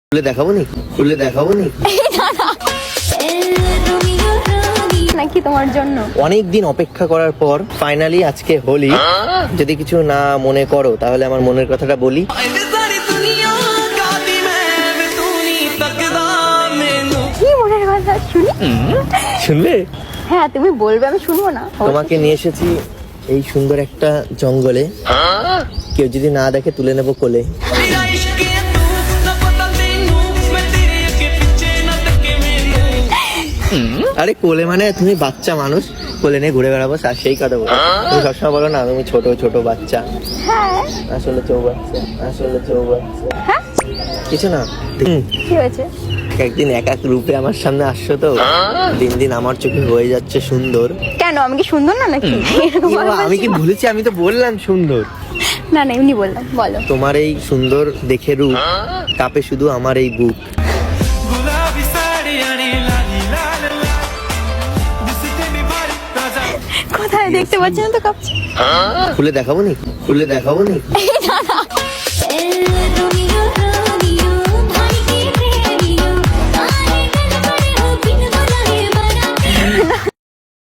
খুলে দেখাবো নি নাকি তোমার জন্য? অনেক দিন অপেক্ষা করার পর ফাইনালি আজকে হোলি। যদি কিছু না মনে করো তাহলে আমার মনের কথাটা বলি। কি মনের কথা শুনি? শুনবে? হ্যাঁ তুমি বলবে, আমি শুনবো না? তোমাকে নিয়ে এসেছি এই সুন্দর একটা জঙ্গলে। কেউ যদি না দেখে তুলে নেবো কোলে। আরে কোলে মানে তুমি বাচ্চা মানুষ, কোলে নিয়ে ঘুরে বেড়াবো আর সেই কথা বলো। তুমি সবসময় বলো না তুমি ছোট ছোট বাচ্চা। হ্যাঁ। আসলে চৌবাচ্চা হ্যাঁ কিছু না। কি হয়েছে? একদিন এক এক রূপে আমার সামনে আসছো তো, দিন দিন আমার চোখে হয়ে যাচ্ছে সুন্দর। কেন আমি কি সুন্দর না নাকি? এরকম বাবা, আমি কি বলেছি? আমি তো বললাম সুন্দর। না না এমনি বললাম, বলো। তোমার এই সুন্দর দেখে রূপ কাঁপে শুধু আমার এই বুক। কোথায় দেখতে পাচ্ছি না তো, কাঁপছে। খুলে দেখাবো নি? না না